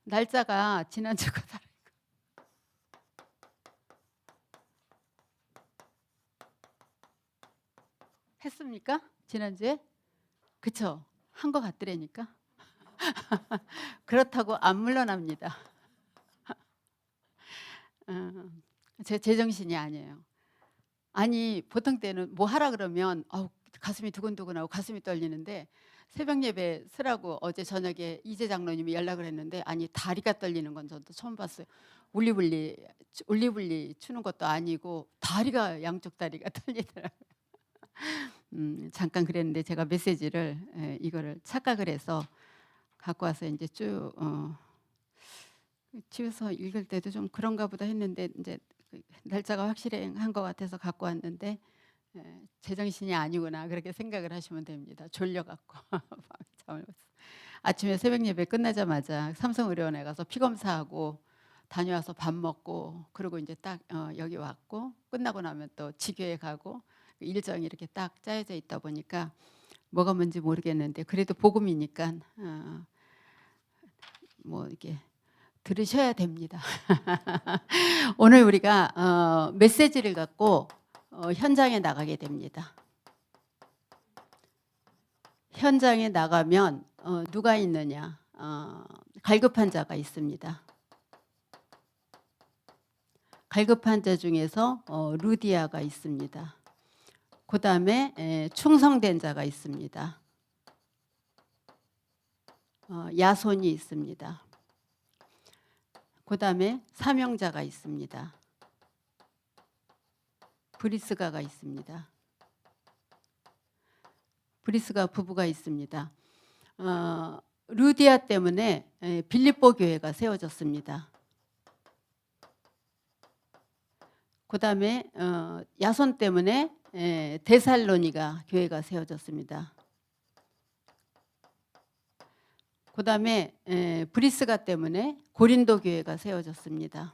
날짜가 지난주가 다 했습니까? 지난주에? 그쵸? 한 거 같더라니까. 그렇다고 안 물러납니다. 제 제정신이 아니에요. 아니 보통 때는 뭐 하라 그러면 가슴이 두근두근하고 가슴이 떨리는데 새벽 예배 쓰라고 어제 저녁에 이재 장로님이 연락을 했는데 아니 다리가 떨리는 건 저도 처음 봤어요. 울리불리 추는 것도 아니고 다리가 양쪽 다리가 떨리더라고요. 잠깐 그랬는데 제가 메시지를 이거를 착각을 해서 갖고 와서 이제 쭉 집에서 읽을 때도 좀 그런가 보다 했는데 이제 날짜가 확실한 것 같아서 갖고 왔는데 제정신이 아니구나 그렇게 생각을 하시면 됩니다. 졸려갖고 잠을 못 잤어요. 아침에 새벽 예배 끝나자마자 삼성의료원에 가서 피 검사하고 다녀와서 밥 먹고 그리고 이제 딱 여기 왔고 끝나고 나면 또 지교에 가고 일정이 이렇게 딱 짜여져 있다 보니까 뭐가 뭔지 모르겠는데 그래도 복음이니까 뭐 이렇게 들으셔야 됩니다. 오늘 우리가 메시지를 갖고 현장에 나가게 됩니다. 현장에 나가면 누가 있느냐? 갈급한 자가 있습니다. 갈급한 자 중에서 루디아가 있습니다. 그 다음에 충성된 자가 있습니다. 야손이 있습니다. 그 다음에 사명자가 있습니다. 브리스가가 있습니다. 브리스가 부부가 있습니다. 루디아 때문에 빌립보 교회가 세워졌습니다. 그 다음에 야손 때문에 데살로니가 교회가 세워졌습니다. 그 다음에 브리스가 때문에 고린도 교회가 세워졌습니다.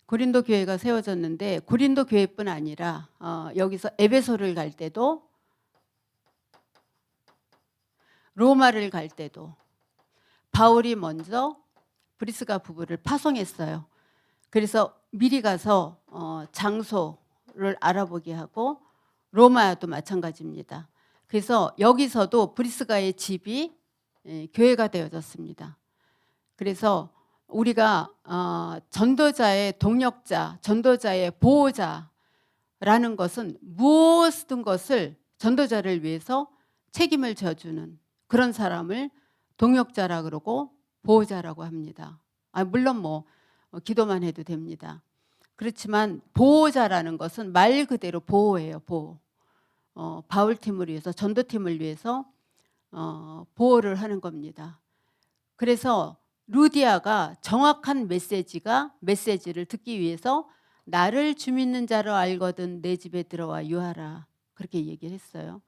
고린도 교회가 세워졌는데 고린도 교회뿐 아니라 여기서 에베소를 갈 때도 로마를 갈 때도 바울이 먼저 브리스가 부부를 파송했어요. 그래서 미리 가서 장소를 알아보게 하고 로마도 마찬가지입니다. 그래서 여기서도 브리스가의 집이 교회가 되어졌습니다. 그래서 우리가 전도자의 동력자, 전도자의 보호자라는 것은 무엇이든 것을 전도자를 위해서 책임을 져주는 그런 사람을 동력자라 그러고 보호자라고 합니다. 물론 뭐 기도만 해도 됩니다. 그렇지만 보호자라는 것은 말 그대로 보호예요. 보호. 바울팀을 위해서 전도팀을 위해서 보호를 하는 겁니다. 그래서 루디아가 정확한 메시지를 듣기 위해서 나를 주 믿는 자로 알거든 내 집에 들어와 유하라 그렇게 얘기를 했어요.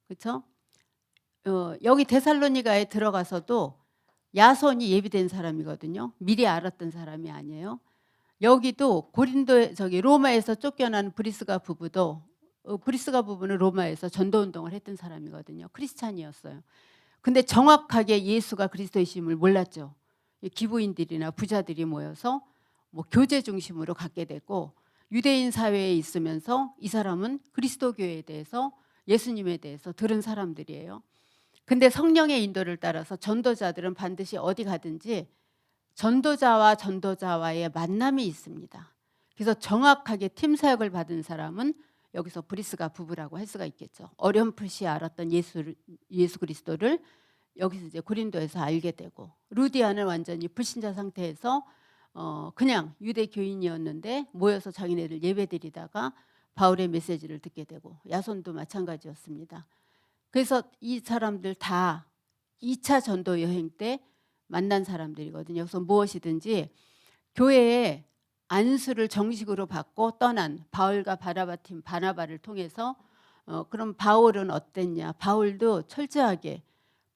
그렇죠? 여기 데살로니가에 들어가서도 야손이 예비된 사람이거든요. 미리 알았던 사람이 아니에요. 여기도 로마에서 쫓겨난 브리스가 부부도 브리스가 부부는 로마에서 전도운동을 했던 사람이거든요. 크리스찬이었어요. 근데 정확하게 예수가 그리스도이심을 몰랐죠. 기부인들이나 부자들이 모여서 뭐 교제 중심으로 갖게 되고 유대인 사회에 있으면서 이 사람은 그리스도교에 대해서 예수님에 대해서 들은 사람들이에요. 근데 성령의 인도를 따라서 전도자들은 반드시 어디 가든지 전도자와 전도자와의 만남이 있습니다. 그래서 정확하게 팀 사역을 받은 사람은 여기서 브리스가 부부라고 할 수가 있겠죠. 어렴풋이 알았던 예수 그리스도를 여기서 이제 고린도에서 알게 되고 루디아는 완전히 불신자 상태에서 그냥 유대 교인이었는데 모여서 자기네들 예배드리다가 바울의 메시지를 듣게 되고 야손도 마찬가지였습니다. 그래서 이 사람들 다 2차 전도 여행 때 만난 사람들이거든요. 그래서 무엇이든지 교회에 안수를 정식으로 받고 떠난 바울과 바나바를 통해서 그럼 바울은 어땠냐? 바울도 철저하게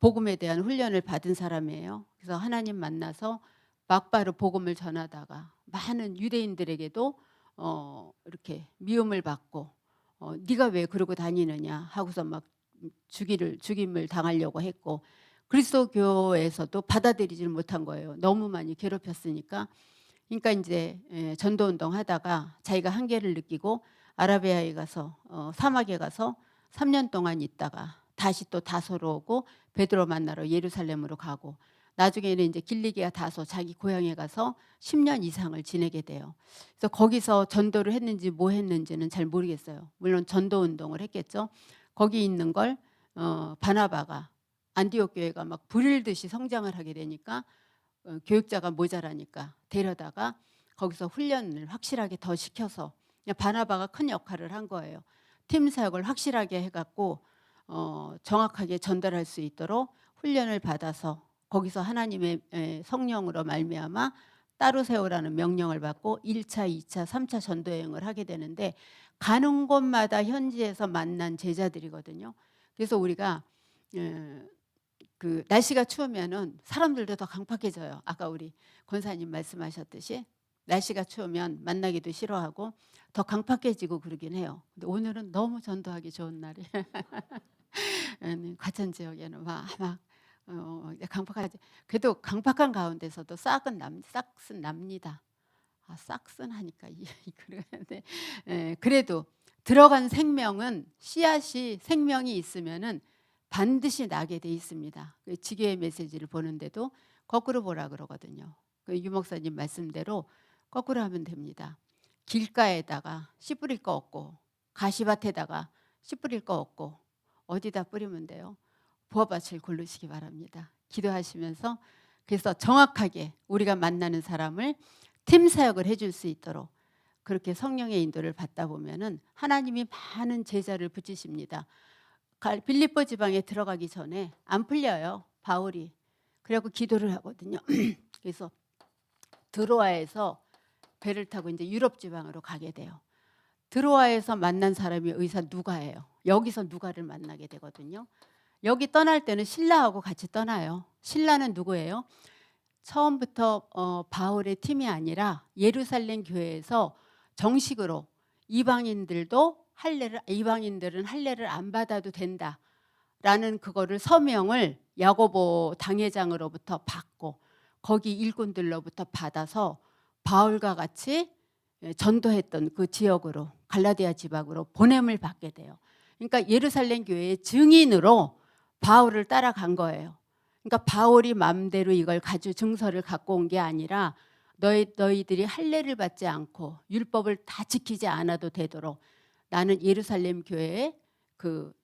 복음에 대한 훈련을 받은 사람이에요. 그래서 하나님 만나서 막바로 복음을 전하다가 많은 유대인들에게도 이렇게 미움을 받고 네가 왜 그러고 다니느냐 하고서 막 죽임을 당하려고 했고 그리스도교에서도 받아들이지를 못한 거예요. 너무 많이 괴롭혔으니까. 그러니까 이제 전도 운동 하다가 자기가 한계를 느끼고 아라비아에 가서 사막에 가서 3년 동안 있다가 다시 또 다소로 오고 베드로 만나러 예루살렘으로 가고 나중에는 이제 길리기아 다소 자기 고향에 가서 10년 이상을 지내게 돼요. 그래서 거기서 전도를 했는지 뭐 했는지는 잘 모르겠어요. 물론 전도 운동을 했겠죠. 거기 있는 걸 바나바가 안디옥 교회가 막 불일듯이 성장을 하게 되니까 교육자가 모자라니까 데려다가 거기서 훈련을 확실하게 더 시켜서 바나바가 큰 역할을 한 거예요. 팀 사역을 확실하게 해갖고 정확하게 전달할 수 있도록 훈련을 받아서 거기서 하나님의 성령으로 말미암아 따로 세우라는 명령을 받고 1차, 2차, 3차 전도여행을 하게 되는데 가는 곳마다 현지에서 만난 제자들이거든요. 그래서 우리가 그 날씨가 추우면은 사람들도 더 강팍해져요. 아까 우리 권사님 말씀하셨듯이 날씨가 추우면 만나기도 싫어하고 더 강팍해지고 그러긴 해요. 근데 오늘은 너무 전도하기 좋은 날이에요. 과천 지역에는 막 강팍하지. 그래도 강팍한 가운데서도 싹은 납니다. 싹슨 하니까 그러는데 그래도 들어간 생명은 씨앗이 생명이 있으면은 반드시 나게 돼 있습니다. 지교의 메시지를 보는데도 거꾸로 보라 그러거든요. 유 목사님 말씀대로 거꾸로 하면 됩니다. 길가에다가 씨 뿌릴 거 없고 가시밭에다가 씨 뿌릴 거 없고 어디다 뿌리면 돼요? 부어밭을 고르시기 바랍니다. 기도하시면서 그래서 정확하게 우리가 만나는 사람을 팀 사역을 해줄 수 있도록 그렇게 성령의 인도를 받다 보면은 하나님이 많은 제자를 붙이십니다. 빌립보 지방에 들어가기 전에 안 풀려요. 바울이. 그래갖고 기도를 하거든요. 그래서 드로아에서 배를 타고 이제 유럽 지방으로 가게 돼요. 드로아에서 만난 사람이 의사 누가예요. 여기서 누가를 만나게 되거든요. 여기 떠날 때는 신라하고 같이 떠나요. 신라는 누구예요? 처음부터 바울의 팀이 아니라 예루살렘 교회에서 정식으로 이방인들은 할례를 안 받아도 된다라는 그거를 서명을 야고보 당회장으로부터 받고 거기 일꾼들로부터 받아서 바울과 같이 전도했던 그 지역으로 갈라디아 지방으로 보냄을 받게 돼요. 그러니까 예루살렘 교회의 증인으로 바울을 따라간 거예요. 그러니까 바울이 마음대로 이걸 증서를 갖고 온 게 아니라 너희들이 할례를 받지 않고 율법을 다 지키지 않아도 되도록 나는 예루살렘 교회의 그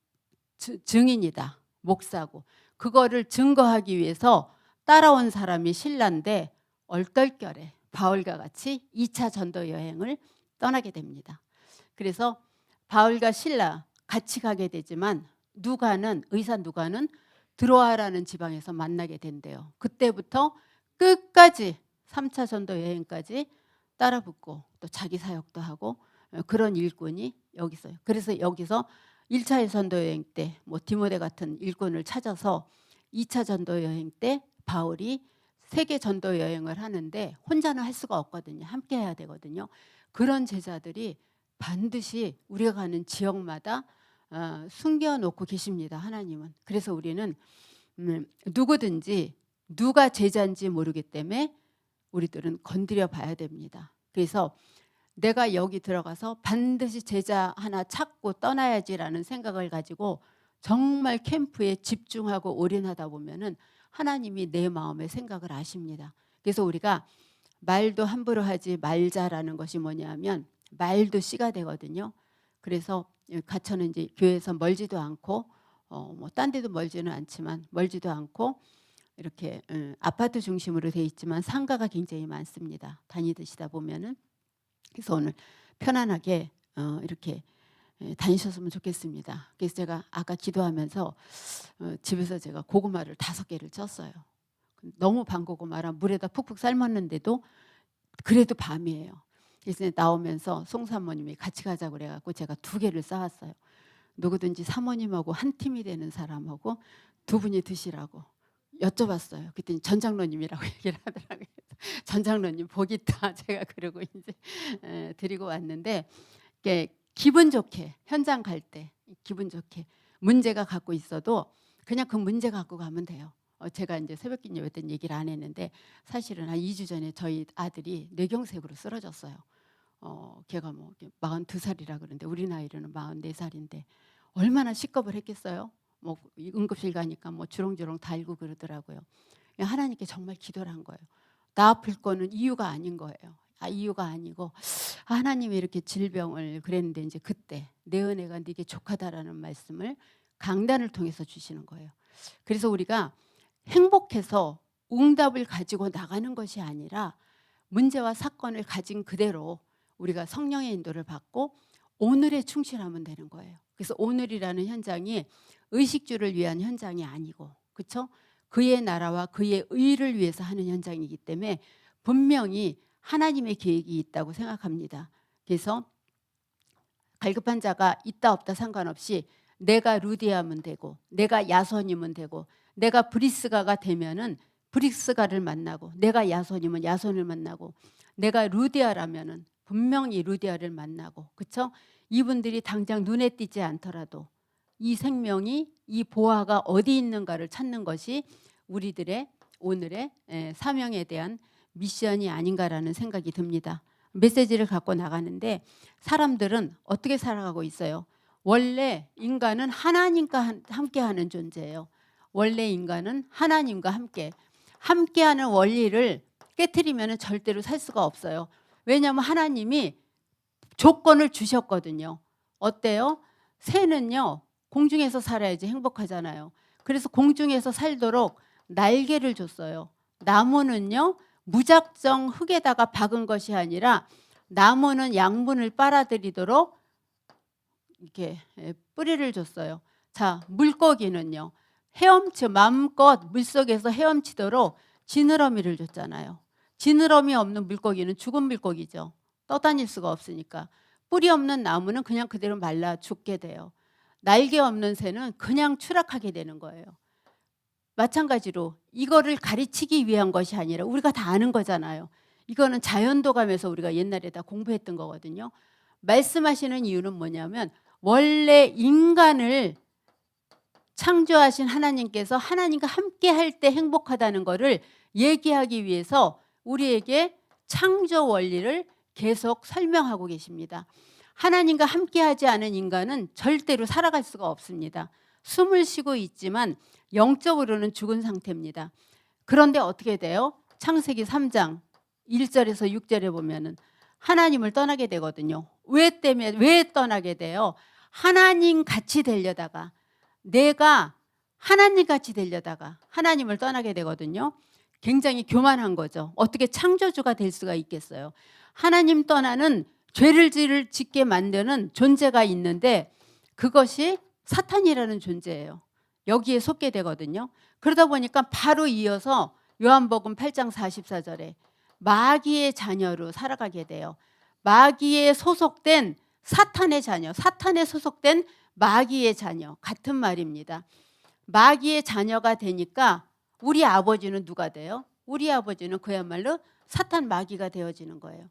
증인이다. 목사고. 그거를 증거하기 위해서 따라온 사람이 신라인데 얼떨결에 바울과 같이 2차 전도 여행을 떠나게 됩니다. 그래서 바울과 신라 같이 가게 되지만 의사 누가는 드로아라는 지방에서 만나게 된대요. 그때부터 끝까지 3차 전도 여행까지 따라붙고 또 자기 사역도 하고 그런 일꾼이 여기 있어요. 그래서 여기서 1차 전도 여행 때 뭐 디모데 같은 일꾼을 찾아서 2차 전도 여행 때 바울이 세계 전도 여행을 하는데 혼자는 할 수가 없거든요. 함께 해야 되거든요. 그런 제자들이 반드시 우리가 가는 지역마다 숨겨놓고 계십니다. 하나님은. 그래서 우리는 누구든지 누가 제자인지 모르기 때문에 우리들은 건드려 봐야 됩니다. 그래서 내가 여기 들어가서 반드시 제자 하나 찾고 떠나야지라는 생각을 가지고 정말 캠프에 집중하고 올인하다 보면은 하나님이 내 마음의 생각을 아십니다. 그래서 우리가 말도 함부로 하지 말자라는 것이 뭐냐면 말도 씨가 되거든요. 그래서 가천은 이제 교회에서 멀지도 않고 뭐 딴 데도 멀지는 않지만 멀지도 않고 이렇게 아파트 중심으로 돼 있지만 상가가 굉장히 많습니다. 다니시다 보면은. 그래서 오늘 편안하게 이렇게 다니셨으면 좋겠습니다. 그래서 제가 아까 기도하면서 집에서 제가 고구마를 5개를 쪘어요. 너무 반 고구마라 물에다 푹푹 삶았는데도 그래도 밤이에요. 그래서 나오면서 송사모님이 같이 가자고 그래갖고 제가 2개를 싸왔어요. 누구든지 사모님하고 한 팀이 되는 사람하고 2분이 드시라고 여쭤봤어요. 그랬더니 전장로님이라고 얘기를 하더라고요. 전장로님 복 있다. 제가 그러고 이제 드리고 왔는데 기분 좋게 현장 갈 때 기분 좋게 문제가 갖고 있어도 그냥 그 문제 갖고 가면 돼요. 제가 이제 새벽 기념회 때 얘기를 안 했는데 사실은 한 2주 전에 저희 아들이 뇌경색으로 쓰러졌어요. 걔가 뭐 42살이라 그러는데 우리 나이로는 44살인데 얼마나 식겁을 했겠어요. 뭐 응급실 가니까 뭐 주렁주렁 달고 그러더라고요. 하나님께 정말 기도를 한 거예요. 나 아플 거는 이유가 아닌 거예요. 이유가 아니고 하나님이 이렇게 질병을 그랬는데 이제 그때 내 은혜가 네게 족하다라는 말씀을 강단을 통해서 주시는 거예요. 그래서 우리가 행복해서 응답을 가지고 나가는 것이 아니라 문제와 사건을 가진 그대로 우리가 성령의 인도를 받고 오늘에 충실하면 되는 거예요. 그래서 오늘이라는 현장이 의식주를 위한 현장이 아니고, 그렇죠? 그의 나라와 그의 의를 위해서 하는 현장이기 때문에 분명히 하나님의 계획이 있다고 생각합니다. 그래서 갈급한 자가 있다 없다 상관없이 내가 루디아면 되고 내가 야손이면 되고 내가 브리스가가 되면은 브리스가를 만나고 내가 야손이면 야손을 만나고 내가 루디아라면은 분명히 루디아를 만나고, 그렇죠? 이분들이 당장 눈에 띄지 않더라도 이 생명이, 이 보화가 어디 있는가를 찾는 것이 우리들의 오늘의 사명에 대한 미션이 아닌가라는 생각이 듭니다. 메시지를 갖고 나가는데 사람들은 어떻게 살아가고 있어요? 원래 인간은 하나님과 함께하는 존재예요. 원래 인간은 하나님과 함께하는 원리를 깨트리면 절대로 살 수가 없어요. 왜냐하면 하나님이 조건을 주셨거든요. 어때요? 새는요 공중에서 살아야지 행복하잖아요. 그래서 공중에서 살도록 날개를 줬어요. 나무는요 무작정 흙에다가 박은 것이 아니라 나무는 양분을 빨아들이도록 이렇게 뿌리를 줬어요. 자, 물고기는요 마음껏 물속에서 헤엄치도록 지느러미를 줬잖아요. 지느러미 없는 물고기는 죽은 물고기죠. 떠다닐 수가 없으니까. 뿌리 없는 나무는 그냥 그대로 말라 죽게 돼요. 날개 없는 새는 그냥 추락하게 되는 거예요. 마찬가지로 이거를 가르치기 위한 것이 아니라 우리가 다 아는 거잖아요. 이거는 자연도감에서 우리가 옛날에 다 공부했던 거거든요. 말씀하시는 이유는 뭐냐면 원래 인간을 창조하신 하나님께서 하나님과 함께 할 때 행복하다는 것을 얘기하기 위해서 우리에게 창조 원리를 계속 설명하고 계십니다. 하나님과 함께하지 않은 인간은 절대로 살아갈 수가 없습니다. 숨을 쉬고 있지만 영적으로는 죽은 상태입니다. 그런데 어떻게 돼요? 창세기 3장 1절에서 6절에 보면은 하나님을 떠나게 되거든요. 왜 떠나게 돼요? 하나님 같이 되려다가 내가 하나님 같이 되려다가 하나님을 떠나게 되거든요. 굉장히 교만한 거죠. 어떻게 창조주가 될 수가 있겠어요? 하나님 떠나는 죄를 짓게 만드는 존재가 있는데 그것이 사탄이라는 존재예요. 여기에 속게 되거든요. 그러다 보니까 바로 이어서 요한복음 8장 44절에 마귀의 자녀로 살아가게 돼요. 마귀에 소속된 사탄의 자녀, 사탄에 소속된 마귀의 자녀, 같은 말입니다. 마귀의 자녀가 되니까 우리 아버지는 누가 돼요? 우리 아버지는 그야말로 사탄 마귀가 되어지는 거예요.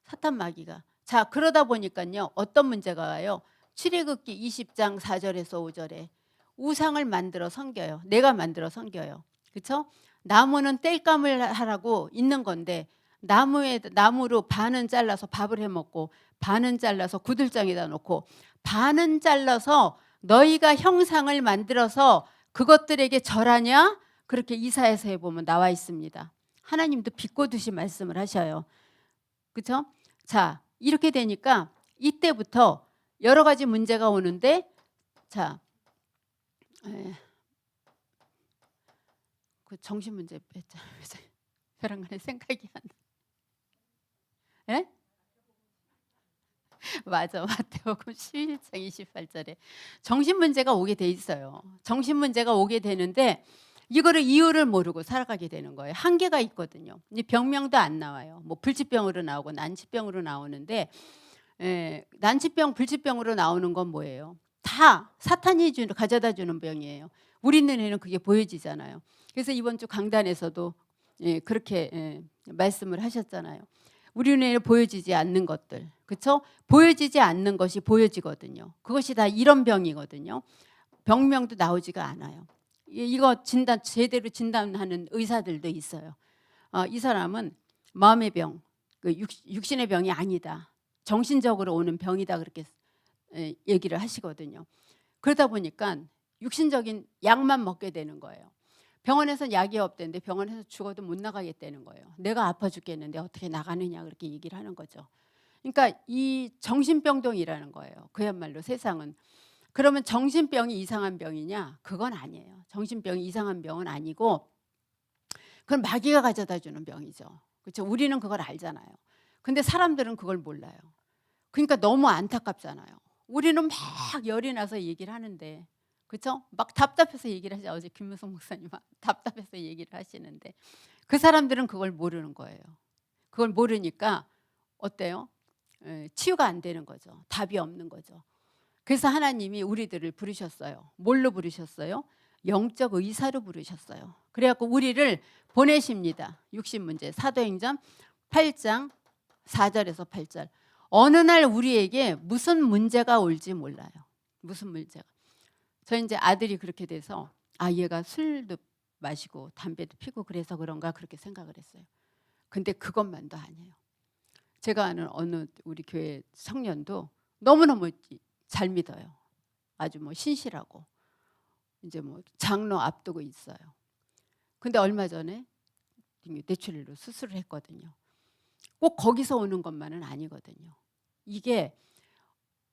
사탄 마귀가. 자, 그러다 보니까요 어떤 문제가 와요? 출애굽기 20장 4절에서 5절에 우상을 만들어 섬겨요. 내가 만들어 섬겨요. 그렇죠? 나무는 땔감을 하라고 있는 건데 나무로 반은 잘라서 밥을 해 먹고 반은 잘라서 구들장에다 놓고 반은 잘라서 너희가 형상을 만들어서 그것들에게 절하냐? 그렇게 이사야서에 보면 나와 있습니다. 하나님도 비꼬듯이 말씀을 하셔요. 그렇죠? 자, 이렇게 되니까 이때부터 여러 가지 문제가 오는데, 자, 그 정신 문제 했잖아요. 저랑 간에 생각이 안 나. 예? 맞아, 마태복음 11장 28절에 정신 문제가 오게 돼 있어요. 정신 문제가 오게 되는데 이거를 이유를 모르고 살아가게 되는 거예요. 한계가 있거든요. 병명도 안 나와요. 뭐 불치병으로 나오고 난치병으로 나오는데 난치병, 불치병으로 나오는 건 뭐예요? 다 사탄이 가져다 주는 병이에요. 우리 눈에는 그게 보여지잖아요. 그래서 이번 주 강단에서도 그렇게 말씀을 하셨잖아요. 우리 눈에는 보여지지 않는 것들, 그렇죠? 보여지지 않는 것이 보여지거든요. 그것이 다 이런 병이거든요. 병명도 나오지가 않아요. 이거 진단 제대로 진단하는 의사들도 있어요. 이 사람은 마음의 병, 그 육신의 병이 아니다. 정신적으로 오는 병이다 그렇게 얘기를 하시거든요. 그러다 보니까 육신적인 약만 먹게 되는 거예요. 병원에서는 약이 없대는데 병원에서 죽어도 못 나가겠다는 거예요. 내가 아파 죽겠는데 어떻게 나가느냐 그렇게 얘기를 하는 거죠. 그러니까 이 정신병동이라는 거예요. 그야말로 세상은. 그러면 정신병이 이상한 병이냐? 그건 아니에요. 정신병이 이상한 병은 아니고 그건 마귀가 가져다 주는 병이죠. 그렇죠? 우리는 그걸 알잖아요. 근데 사람들은 그걸 몰라요. 그러니까 너무 안타깝잖아요. 우리는 막 열이 나서 얘기를 하는데, 그렇죠? 막 답답해서 얘기를 하죠. 어제 김무성 목사님 답답해서 얘기를 하시는데 그 사람들은 그걸 모르는 거예요. 그걸 모르니까 어때요? 치유가 안 되는 거죠. 답이 없는 거죠. 그래서 하나님이 우리들을 부르셨어요. 뭘로 부르셨어요? 영적 의사로 부르셨어요. 그래갖고 우리를 보내십니다. 60문제 사도행전 8장 4절에서 8절. 어느 날 우리에게 무슨 문제가 올지 몰라요. 무슨 문제가. 저 이제 아들이 그렇게 돼서 얘가 술도 마시고 담배도 피고 그래서 그런가 그렇게 생각을 했어요. 근데 그것만도 아니에요. 제가 아는 어느 우리 교회 청년도 너무너무 잘 믿어요. 아주 뭐 신실하고 이제 뭐 장로 앞두고 있어요. 근데 얼마 전에 뇌출혈로 수술을 했거든요. 꼭 거기서 오는 것만은 아니거든요. 이게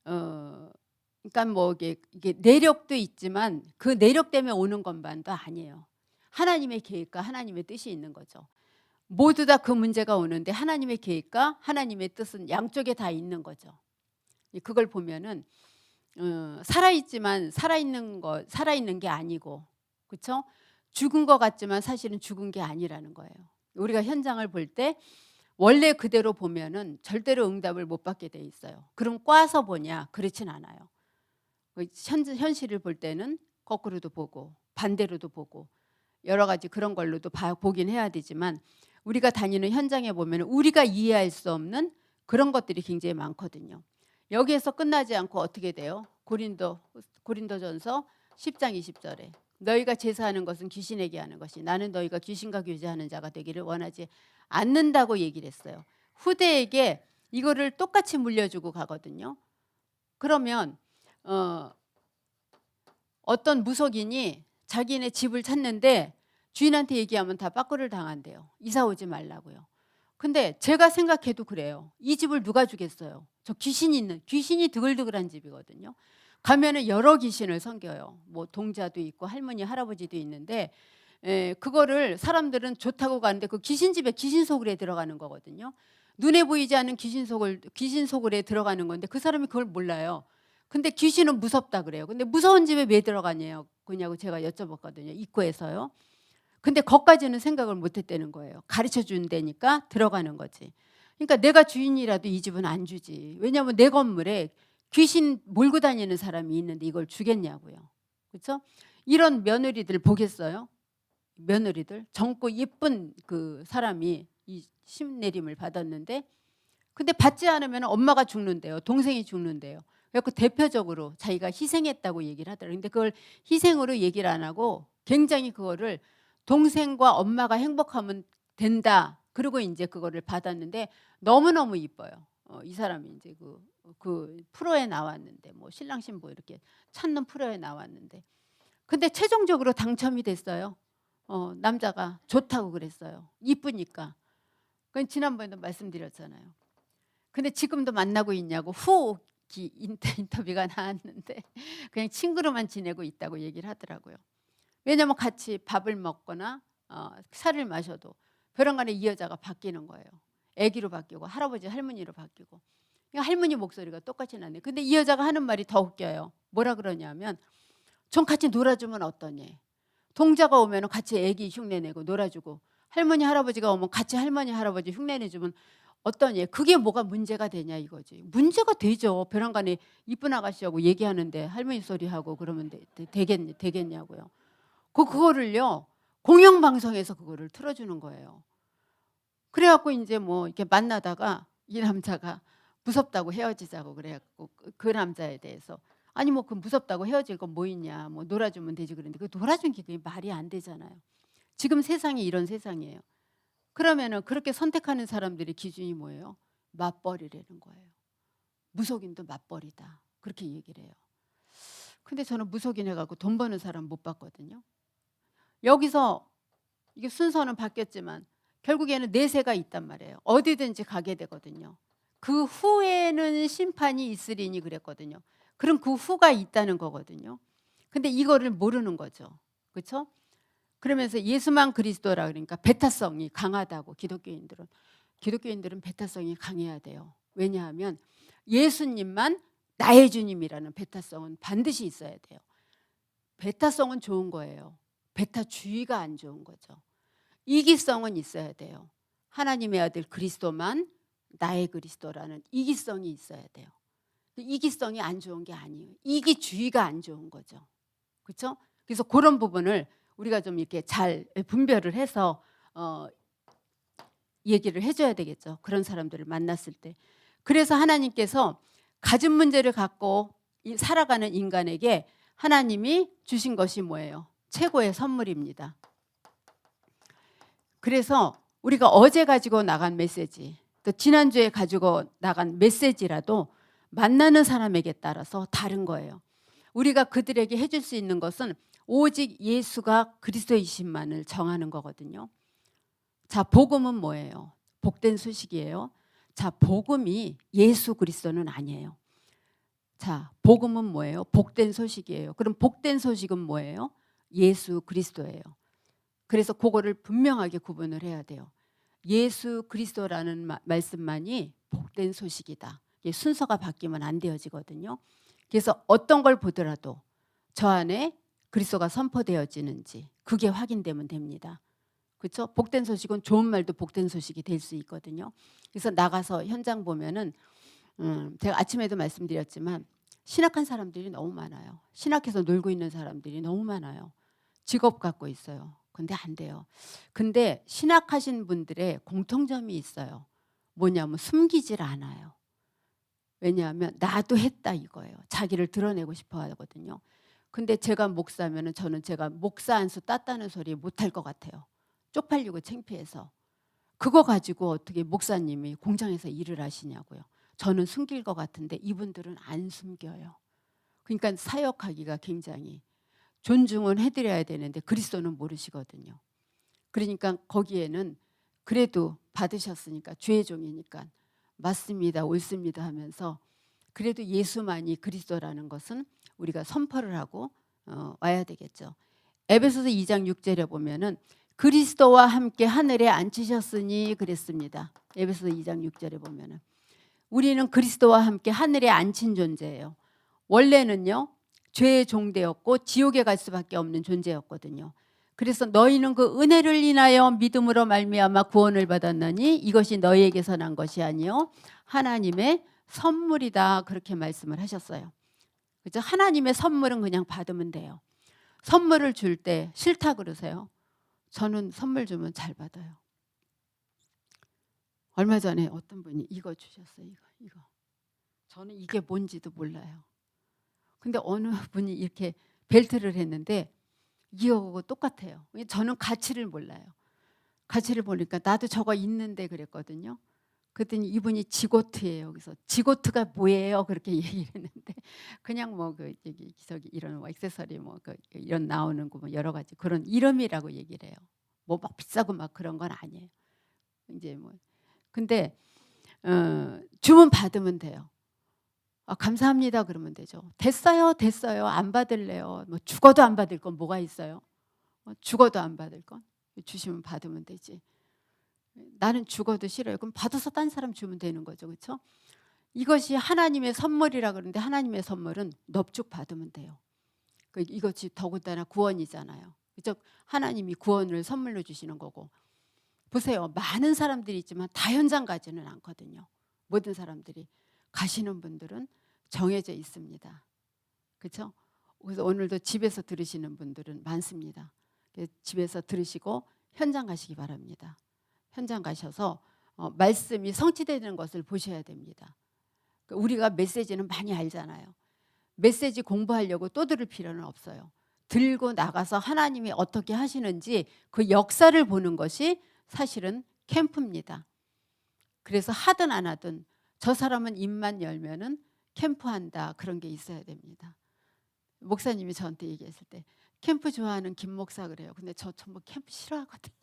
그러니까 뭐 이게 내력도 있지만 그 내력 때문에 오는 것만도 아니에요. 하나님의 계획과 하나님의 뜻이 있는 거죠. 모두 다 그 문제가 오는데 하나님의 계획과 하나님의 뜻은 양쪽에 다 있는 거죠. 그걸 보면은 살아있지만 살아있는 게 아니고, 그렇죠? 죽은 것 같지만 사실은 죽은 게 아니라는 거예요. 우리가 현장을 볼 때 원래 그대로 보면은 절대로 응답을 못 받게 돼 있어요. 그럼 꽈서 보냐? 그렇진 않아요. 현실을 볼 때는 거꾸로도 보고 반대로도 보고 여러 가지 그런 걸로도 보긴 해야 되지만 우리가 다니는 현장에 보면 우리가 이해할 수 없는 그런 것들이 굉장히 많거든요. 여기에서 끝나지 않고 어떻게 돼요? 고린도전서 10장 20절에 너희가 제사하는 것은 귀신에게 하는 것이 나는 너희가 귀신과 교제하는 자가 되기를 원하지 않는다고 얘기를 했어요. 후대에게 이거를 똑같이 물려주고 가거든요. 그러면 어떤 무속인이 자기네 집을 찾는데 주인한테 얘기하면 다 빠꾸를 당한대요. 이사 오지 말라고요. 근데 제가 생각해도 그래요. 이 집을 누가 주겠어요? 저 귀신이 드글드글한 집이거든요. 가면은 여러 귀신을 섬겨요. 뭐 동자도 있고 할머니 할아버지도 있는데 그거를 사람들은 좋다고 가는데 그 귀신집에 귀신 소굴에 들어가는 거거든요. 눈에 보이지 않는 귀신 소굴에 들어가는 건데 그 사람이 그걸 몰라요. 근데 귀신은 무섭다 그래요. 근데 무서운 집에 왜 들어가냐고 제가 여쭤봤거든요. 입구에서요. 근데 거기까지는 생각을 못 했다는 거예요. 가르쳐 준 데니까 들어가는 거지. 그러니까 내가 주인이라도 이 집은 안 주지. 왜냐하면 내 건물에 귀신 몰고 다니는 사람이 있는데 이걸 주겠냐고요. 그렇죠? 이런 며느리들 보겠어요? 며느리들 젊고 예쁜 그 사람이 이 신내림을 받았는데 근데 받지 않으면 엄마가 죽는데요. 동생이 죽는데요. 그래서 대표적으로 자기가 희생했다고 얘기를 하더라고요. 근데 그걸 희생으로 얘기를 안 하고 굉장히 그거를 동생과 엄마가 행복하면 된다. 그리고 이제 그거를 받았는데 너무너무 이뻐요. 이 사람이 이제 그 프로에 나왔는데 뭐 신랑 신부 이렇게 찾는 프로에 나왔는데 근데 최종적으로 당첨이 됐어요. 남자가 좋다고 그랬어요. 이쁘니까. 그건 지난번에도 말씀드렸잖아요. 근데 지금도 만나고 있냐고 인터뷰가 나왔는데 그냥 친구로만 지내고 있다고 얘기를 하더라고요. 왜냐하면 같이 밥을 먹거나 차를 마셔도 벼랑간에 이 여자가 바뀌는 거예요. 아기로 바뀌고 할아버지 할머니로 바뀌고 할머니 목소리가 똑같이 나네. 근데 이 여자가 하는 말이 더 웃겨요. 뭐라 그러냐면 전 같이 놀아주면 어떠니? 동자가 오면 같이 아기 흉내내고 놀아주고 할머니 할아버지가 오면 같이 할머니 할아버지 흉내내주면 어떠니? 그게 뭐가 문제가 되냐 이거지. 문제가 되죠. 벼랑간에 이쁜 아가씨하고 얘기하는데 할머니 소리하고 그러면 되겠냐고요. 그거를요 공영방송에서 그거를 틀어주는 거예요. 그래갖고 이제 뭐 이렇게 만나다가 이 남자가 무섭다고 헤어지자고 그래갖고 그 남자에 대해서 아니 뭐 그 무섭다고 헤어질 건 뭐 있냐, 뭐 놀아주면 되지. 그런데 그 놀아준 게 그게 말이 안 되잖아요. 지금 세상이 이런 세상이에요. 그러면은 그렇게 선택하는 사람들의 기준이 뭐예요? 맞벌이라는 거예요. 무속인도 맞벌이다, 그렇게 얘기를 해요. 근데 저는 무속인 해갖고 돈 버는 사람 못 봤거든요. 여기서 이게 순서는 바뀌었지만 결국에는 내세가 있단 말이에요. 어디든지 가게 되거든요. 그 후에는 심판이 있으리니 그랬거든요. 그럼 그 후가 있다는 거거든요. 근데 이거를 모르는 거죠. 그렇죠? 그러면서 예수만 그리스도라, 그러니까 배타성이 강하다고. 기독교인들은 배타성이 강해야 돼요. 왜냐하면 예수님만 나의 주님이라는 배타성은 반드시 있어야 돼요. 배타성은 좋은 거예요. 배타주의가 안 좋은 거죠. 이기성은 있어야 돼요. 하나님의 아들 그리스도만 나의 그리스도라는 이기성이 있어야 돼요. 이기성이 안 좋은 게 아니에요. 이기주의가 안 좋은 거죠. 그렇죠? 그래서 그런 부분을 우리가 좀 이렇게 잘 분별을 해서 얘기를 해줘야 되겠죠. 그런 사람들을 만났을 때. 그래서 하나님께서 가진 문제를 갖고 살아가는 인간에게 하나님이 주신 것이 뭐예요? 최고의 선물입니다. 그래서 우리가 어제 가지고 나간 메시지, 또 지난주에 가지고 나간 메시지라도 만나는 사람에게 따라서 다른 거예요. 우리가 그들에게 해줄 수 있는 것은 오직 예수가 그리스도이심만을 정하는 거거든요. 자, 복음은 뭐예요? 복된 소식이에요. 자, 복음이 예수 그리스도는 아니에요. 자, 복음은 뭐예요? 복된 소식이에요. 그럼 복된 소식은 뭐예요? 예수 그리스도예요. 그래서 그거를 분명하게 구분을 해야 돼요. 예수 그리스도라는 말씀만이 복된 소식이다. 순서가 바뀌면 안 되어지거든요. 그래서 어떤 걸 보더라도 저 안에 그리스도가 선포되어지는지 그게 확인되면 됩니다. 그렇죠? 복된 소식은 좋은 말도 복된 소식이 될 수 있거든요. 그래서 나가서 현장 보면은 제가 아침에도 말씀드렸지만 신학한 사람들이 너무 많아요. 신학해서 놀고 있는 사람들이 너무 많아요. 직업 갖고 있어요. 근데 안 돼요. 근데 신학하신 분들의 공통점이 있어요. 뭐냐면 숨기질 않아요. 왜냐하면 나도 했다 이거예요. 자기를 드러내고 싶어 하거든요. 근데 제가 목사면은 저는 제가 목사 안수 땄다는 소리 못할 것 같아요. 쪽팔리고 창피해서. 그거 가지고 어떻게 목사님이 공장에서 일을 하시냐고요. 저는 숨길 것 같은데 이분들은 안 숨겨요. 그러니까 사역하기가 굉장히 존중은 해드려야 되는데 그리스도는 모르시거든요. 그러니까 거기에는 그래도 받으셨으니까 주의 종이니까 맞습니다, 옳습니다 하면서 그래도 예수만이 그리스도라는 것은 우리가 선포를 하고 와야 되겠죠. 에베소서 2장 6절에 보면은 그리스도와 함께 하늘에 앉히셨으니 그랬습니다. 에베소서 2장 6절에 보면은 우리는 그리스도와 함께 하늘에 앉힌 존재예요. 원래는요 죄의 종되었고 지옥에 갈 수밖에 없는 존재였거든요. 그래서 너희는 그 은혜를 인하여 믿음으로 말미암아 구원을 받았나니 이것이 너희에게서 난 것이 아니요 하나님의 선물이다, 그렇게 말씀을 하셨어요. 그죠? 하나님의 선물은 그냥 받으면 돼요. 선물을 줄 때 싫다 그러세요? 저는 선물 주면 잘 받아요. 얼마 전에 어떤 분이 이거 주셨어요. 이거. 저는 이게 뭔지도 몰라요. 근데 어느 분이 이렇게 벨트를 했는데 이거하고 똑같아요. 저는 가치를 몰라요. 가치를 보니까 나도 저거 있는데 그랬거든요. 그랬더니 이분이 지고트예요. 그래서 지고트가 뭐예요? 그렇게 얘기를 했는데 그냥 뭐 그 저기 이런 뭐 액세서리 뭐 그 이런 나오는 거 뭐 여러 가지 그런 이름이라고 얘기를 해요. 뭐 막 비싸고 막 그런 건 아니에요. 이제 뭐 근데 주문 받으면 돼요. 감사합니다 그러면 되죠. 됐어요 안 받을래요. 뭐 죽어도 안 받을 건 뭐가 있어요? 죽어도 안 받을 건 주시면 받으면 되지. 나는 죽어도 싫어요. 그럼 받아서 딴 사람 주면 되는 거죠. 그렇죠? 이것이 하나님의 선물이라 그러는데 하나님의 선물은 넙죽 받으면 돼요. 이것이 더군다나 구원이잖아요. 그죠? 하나님이 구원을 선물로 주시는 거고. 보세요. 많은 사람들이 있지만 다 현장 가지는 않거든요. 모든 사람들이. 가시는 분들은 정해져 있습니다. 그렇죠? 그래서 오늘도 집에서 들으시는 분들은 많습니다. 집에서 들으시고 현장 가시기 바랍니다. 현장 가셔서 말씀이 성취되는 것을 보셔야 됩니다. 우리가 메시지는 많이 알잖아요. 메시지 공부하려고 또 들을 필요는 없어요. 들고 나가서 하나님이 어떻게 하시는지 그 역사를 보는 것이 사실은 캠프입니다. 그래서 하든 안 하든 저 사람은 입만 열면은 캠프한다, 그런 게 있어야 됩니다. 목사님이 저한테 얘기했을 때 캠프 좋아하는 김 목사 그래요. 근데 저 전부 캠프 싫어하거든요.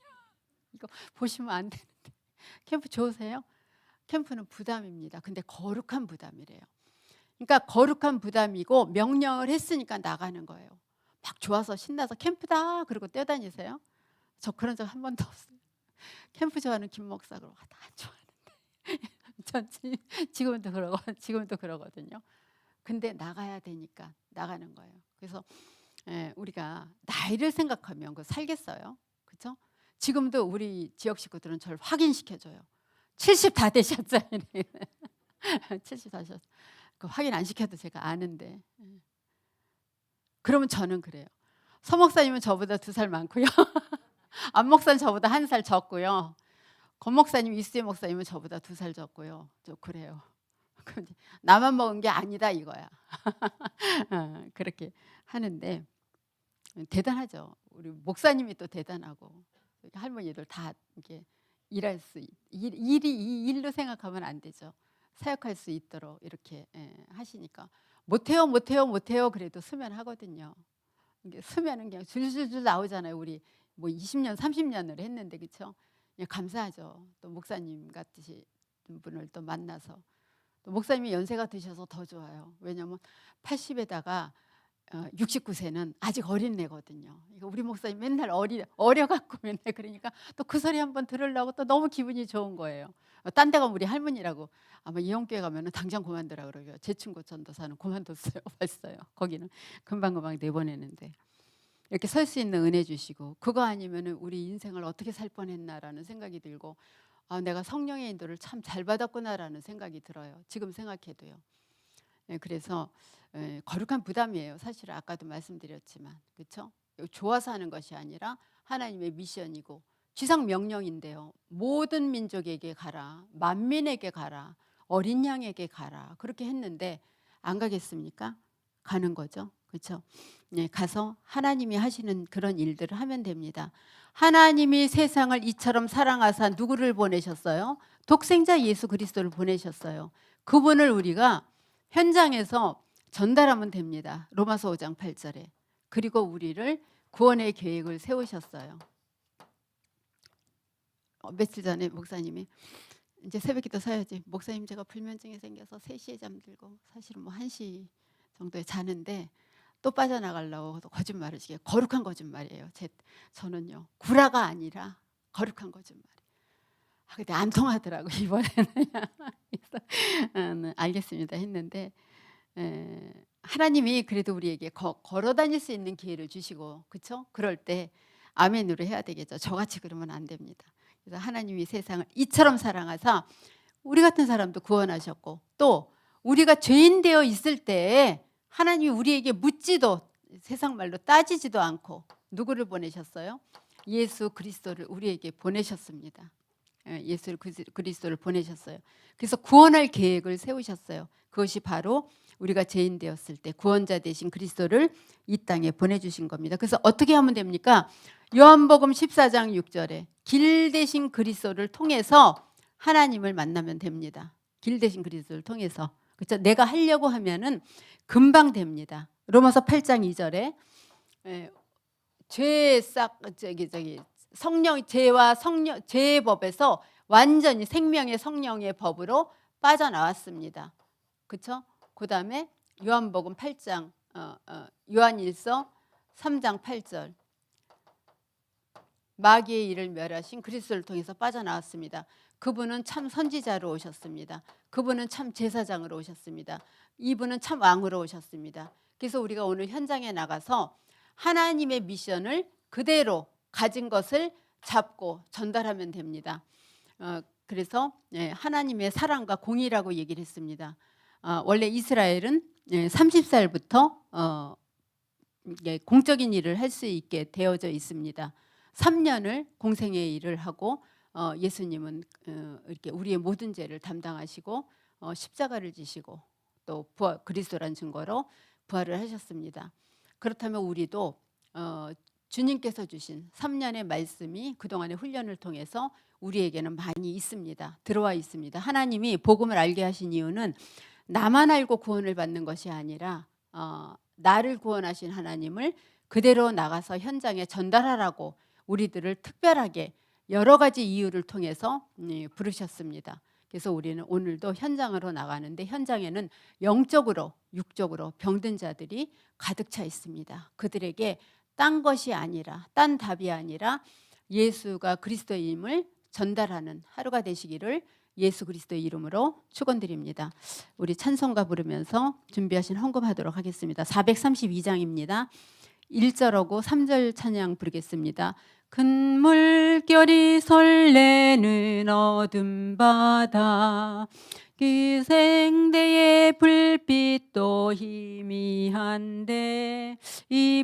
이거 보시면 안 되는데. 캠프 좋으세요? 캠프는 부담입니다. 근데 거룩한 부담이래요. 그러니까 거룩한 부담이고 명령을 했으니까 나가는 거예요. 막 좋아서 신나서 캠프다 그러고 뛰어다니세요? 저 그런 적 한 번도 없어요. 캠프 좋아하는 김 목사 그러고 다 안 좋아하는데 전 지금도 그러거든요. 근데 나가야 되니까 나가는 거예요. 그래서 우리가 나이를 생각하면 그거 살겠어요. 그렇죠? 지금도 우리 지역 식구들은 저를 확인시켜줘요. 70 다 되셨어요. 70 다 되셨어요. 그 확인 안 시켜도 제가 아는데. 그러면 저는 그래요. 서 목사님은 저보다 2살 많고요. 안 목사는 저보다 1살 적고요. 권 목사님, 이수재 목사님은 저보다 2살 적고요. 저 그래요. 나만 먹은 게 아니다 이거야. 그렇게 하는데 대단하죠. 우리 목사님이 또 대단하고 할머니들 다 이렇게 일할 수 일이 일로 생각하면 안 되죠. 사역할 수 있도록 이렇게 하시니까 못해요 그래도 수면하거든요. 이게 수면은 그냥 줄줄줄 나오잖아요. 우리 뭐 20년 30년을 했는데 그렇죠. 감사하죠. 또 목사님 같으신 분을 또 만나서 또 목사님이 연세가 드셔서 더 좋아요. 왜냐하면 80에다가 69세는 아직 어린애거든요. 우리 목사님 맨날 어려갖고 맨날 그러니까 또 그 소리 한번 들으려고 또 너무 기분이 좋은 거예요. 딴 데 가면 우리 할머니라고 아마 이영교회 가면 당장 그만두라 그러고요. 제 친구 전도사는 그만뒀어요. 벌써요. 거기는 금방금방 내보내는데 이렇게 설 수 있는 은혜 주시고 그거 아니면 우리 인생을 어떻게 살 뻔했나라는 생각이 들고 내가 성령의 인도를 참 잘 받았구나라는 생각이 들어요. 지금 생각해도요. 그래서 거룩한 부담이에요. 사실 아까도 말씀드렸지만 그렇죠? 좋아서 하는 것이 아니라 하나님의 미션이고 지상 명령인데요. 모든 민족에게 가라, 만민에게 가라, 어린 양에게 가라 그렇게 했는데 안 가겠습니까? 가는 거죠. 그렇죠? 가서 하나님이 하시는 그런 일들을 하면 됩니다. 하나님이 세상을 이처럼 사랑하사 누구를 보내셨어요? 독생자 예수 그리스도를 보내셨어요. 그분을 우리가 현장에서 전달하면 됩니다. 로마서 5장 8절에. 그리고 우리를 구원의 계획을 세우셨어요. 며칠 전에 목사님이 이제 새벽기도 사야지. 목사님 제가 불면증이 생겨서 3시에 잠들고 사실은 뭐 1시 정도에 자는데 또 빠져나가려고 거짓말을 시켜요. 거룩한 거짓말이에요. 저는요 구라가 아니라 거룩한 거짓말. 근데 안 통하더라고 이번에는. 그래서 알겠습니다 했는데 하나님이 그래도 우리에게 걸어 다닐 수 있는 기회를 주시고 그렇죠? 그럴 때 아멘으로 해야 되겠죠. 저같이 그러면 안 됩니다. 그래서 하나님이 세상을 이처럼 사랑하사 우리 같은 사람도 구원하셨고 또 우리가 죄인 되어 있을 때 하나님이 우리에게 묻지도 세상 말로 따지지도 않고 누구를 보내셨어요? 예수 그리스도를 우리에게 보내셨습니다. 예수 그리스도를 보내셨어요. 그래서 구원할 계획을 세우셨어요. 그것이 바로 우리가 죄인 되었을 때 구원자 되신 그리스도를 이 땅에 보내주신 겁니다. 그래서 어떻게 하면 됩니까? 요한복음 14장 6절에 길 대신 그리스도를 통해서 하나님을 만나면 됩니다. 길 대신 그리스도를 통해서. 그렇죠? 내가 하려고 하면은 금방 됩니다. 로마서 8장 2절에 성령 죄와 성령 죄의 법에서 완전히 생명의 성령의 법으로 빠져나왔습니다. 그렇죠? 그다음에 요한복음 8장 요한일서 3장 8절 마귀의 일을 멸하신 그리스도를 통해서 빠져나왔습니다. 그분은 참 선지자로 오셨습니다. 그분은 참 제사장으로 오셨습니다. 이분은 참 왕으로 오셨습니다. 그래서 우리가 오늘 현장에 나가서 하나님의 미션을 그대로 가진 것을 잡고 전달하면 됩니다. 그래서 하나님의 사랑과 공의라고 얘기를 했습니다. 원래 이스라엘은 30살부터 공적인 일을 할 수 있게 되어져 있습니다. 3년을 공생의 일을 하고 예수님은 이렇게 우리의 모든 죄를 담당하시고 십자가를 지시고 또 그리스도란 증거로 부활을 하셨습니다. 그렇다면 우리도 주님께서 주신 3년의 말씀이 그동안의 훈련을 통해서 우리에게는 많이 있습니다. 들어와 있습니다. 하나님이 복음을 알게 하신 이유는 나만 알고 구원을 받는 것이 아니라 나를 구원하신 하나님을 그대로 나가서 현장에 전달하라고 우리들을 특별하게 여러 가지 이유를 통해서 부르셨습니다. 그래서 우리는 오늘도 현장으로 나가는데 현장에는 영적으로 육적으로 병든 자들이 가득 차 있습니다. 그들에게 딴 것이 아니라 딴 답이 아니라 예수가 그리스도임을 전달하는 하루가 되시기를 예수 그리스도의 이름으로 축원드립니다. 우리 찬송가 부르면서 준비하신 헌금하도록 하겠습니다. 432장입니다. 1절하고 3절 찬양 부르겠습니다. 큰 물결이 설레는 어둠 바다 기생대의 불빛도 희미한데 이